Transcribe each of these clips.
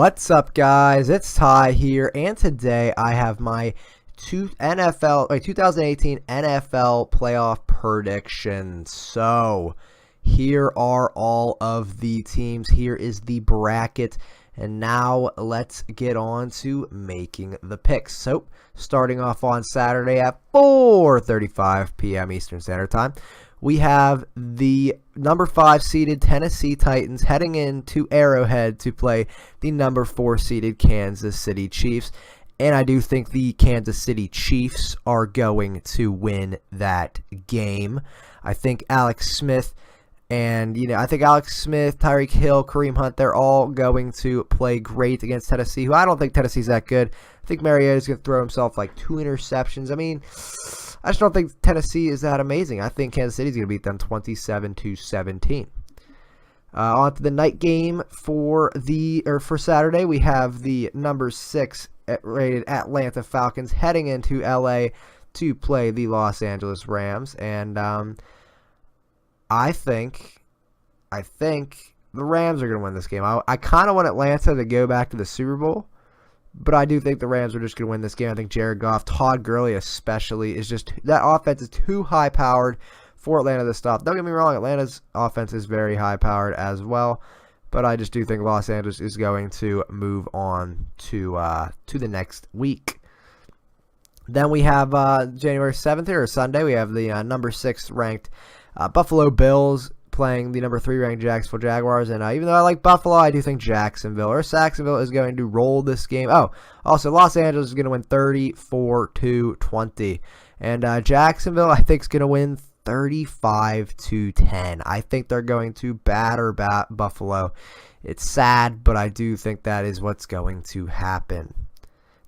What's up, guys? It's Ty here, and today I have my 2018 NFL playoff predictions. So here are all of the teams. Here is the bracket, and now let's get on to making the picks. So starting off on Saturday at 4:35 p.m. Eastern Standard Time, we have the number 5 seeded Tennessee Titans heading into Arrowhead to play the number 4 seeded Kansas City Chiefs. And I do think the Kansas City Chiefs are going to win that game. I think Alex Smith, Tyreek Hill, Kareem Hunt, they're all going to play great against Tennessee, who I don't think Tennessee's that good. I think Mariota's going to throw himself like 2 interceptions. I just don't think Tennessee is that amazing. I think Kansas City's going to beat them 27-17. On to the night game for Saturday, we have the number 6 rated Atlanta Falcons heading into LA to play the Los Angeles Rams, and I think the Rams are going to win this game. I kind of want Atlanta to go back to the Super Bowl, but I do think the Rams are just going to win this game. I think Jared Goff, Todd Gurley especially, that offense is too high-powered for Atlanta to stop. Don't get me wrong, Atlanta's offense is very high-powered as well, but I just do think Los Angeles is going to move on to the next week. Then we have January 7th here, or Sunday, we have the number 6 ranked Buffalo Bills playing the number 3 ranked Jacksonville Jaguars. And even though I like Buffalo, I do think Jacksonville is going to roll this game. Oh, also Los Angeles is going to win 34-20. And Jacksonville, I think, is going to win 35-10. I think they're going to batter Buffalo. It's sad, but I do think that is what's going to happen.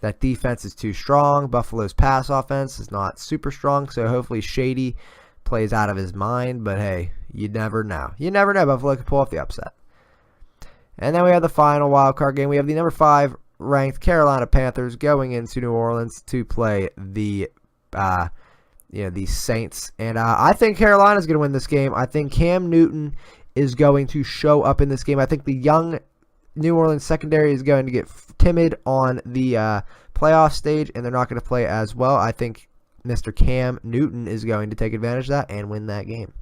That defense is too strong. Buffalo's pass offense is not super strong, so hopefully Shady plays out of his mind, but hey, you never know. You never know. Buffalo could pull off the upset. And then we have the final wild card game. We have the number 5 ranked Carolina Panthers going into New Orleans to play the Saints. And I think Carolina's going to win this game. I think Cam Newton is going to show up in this game. I think the young New Orleans secondary is going to get timid on the playoff stage, and they're not going to play as well. I think Mr. Cam Newton is going to take advantage of that and win that game.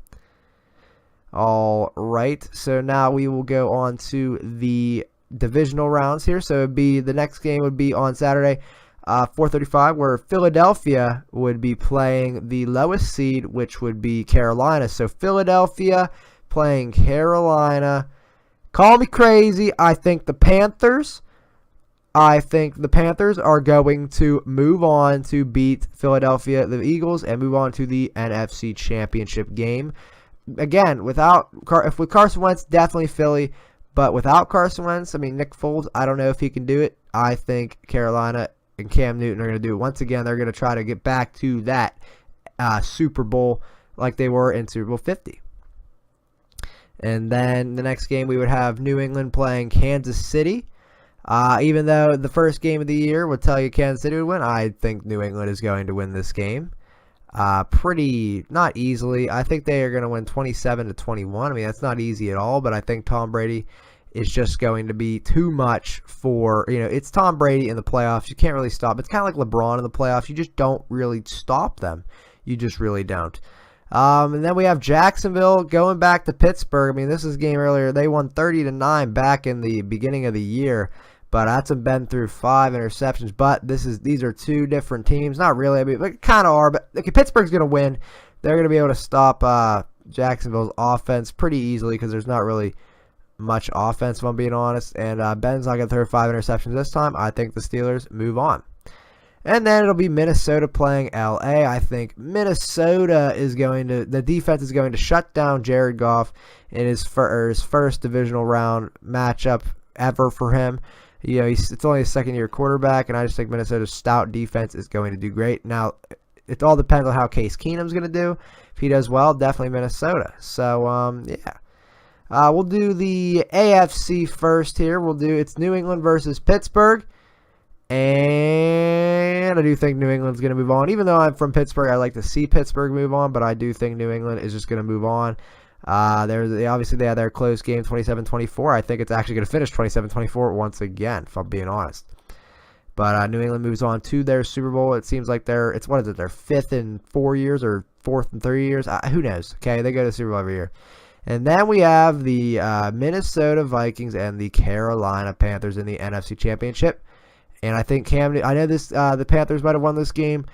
All right, so now we will go on to the divisional rounds here. So the next game would be on Saturday, 4:35, where Philadelphia would be playing the lowest seed, which would be Carolina. So Philadelphia playing Carolina. Call me crazy. I think the Panthers are going to move on to beat Philadelphia, the Eagles, and move on to the NFC Championship game. Again, with Carson Wentz, definitely Philly. But without Carson Wentz, Nick Foles, I don't know if he can do it. I think Carolina and Cam Newton are going to do it. Once again, they're going to try to get back to that Super Bowl like they were in Super Bowl 50. And then the next game, we would have New England playing Kansas City. Even though the first game of the year would tell you Kansas City would win, I think New England is going to win this game. Not easily. I think they are going to win 27-21. That's not easy at all, but I think Tom Brady is just going to be too much for, it's Tom Brady in the playoffs. You can't really stop. It's kind of like LeBron in the playoffs. You just don't really stop them. You just really don't. And then we have Jacksonville going back to Pittsburgh. This is a game earlier. They won 30-9 back in the beginning of the year, but that's been through 5 interceptions. But these are 2 different teams. Not really. But kind of are. But Pittsburgh's going to win. They're going to be able to stop Jacksonville's offense pretty easily because there's not really much offense, if I'm being honest. And Ben's not going to throw 5 interceptions this time. I think the Steelers move on. And then it'll be Minnesota playing LA. I think Minnesota the defense is going to shut down Jared Goff in his first divisional round matchup ever for him. It's only his second-year quarterback, and I just think Minnesota's stout defense is going to do great. Now, it all depends on how Case Keenum's going to do. If he does well, definitely Minnesota. So, yeah. We'll do the AFC first here. It's New England versus Pittsburgh. And I do think New England's going to move on. Even though I'm from Pittsburgh, I like to see Pittsburgh move on, but I do think New England is just going to move on. Obviously they had their close game 27-24. I think it's actually going to finish 27-24 once again, if I'm being honest. But New England moves on to their Super Bowl. It seems like it's what is it, their 5th in 4 years or 4th in 3 years? Who knows? Okay, they go to the Super Bowl every year. And then we have the Minnesota Vikings and the Carolina Panthers in the NFC Championship. And I think I know the Panthers might have won this game.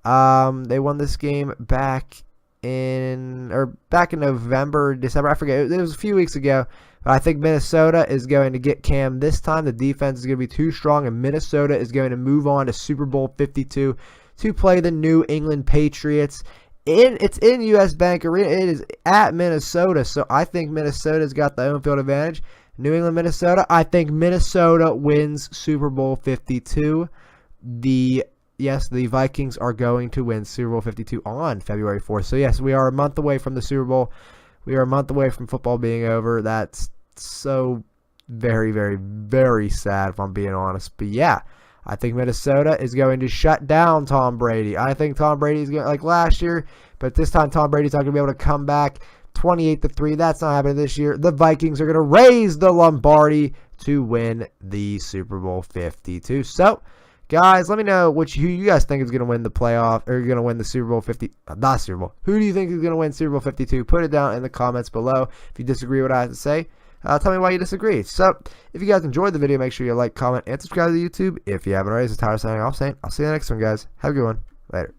They won this game back in November, December. I forget. It was a few weeks ago. But I think Minnesota is going to get Cam this time. The defense is going to be too strong, and Minnesota is going to move on to Super Bowl 52 to play the New England Patriots. It's in U.S. Bank Arena. It is at Minnesota, so I think Minnesota's got the home field advantage. New England, Minnesota. I think Minnesota wins Super Bowl 52. Yes, the Vikings are going to win Super Bowl 52 on February 4th. So, yes, we are a month away from the Super Bowl. We are a month away from football being over. That's so very, very, very sad, if I'm being honest. But, yeah, I think Minnesota is going to shut down Tom Brady. I think Tom Brady is going like last year, but this time Tom Brady's not going to be able to come back 28-3. That's not happening this year. The Vikings are going to raise the Lombardi to win the Super Bowl 52. So, guys, let me know who you guys think is going to win the playoff or going to win the Super Bowl 50. Not Super Bowl. Who do you think is going to win Super Bowl 52? Put it down in the comments below. If you disagree with what I have to say, tell me why you disagree. So, if you guys enjoyed the video, make sure you like, comment, and subscribe to YouTube. If you haven't already, this is Tyler signing off saying, I'll see you in the next one, guys. Have a good one. Later.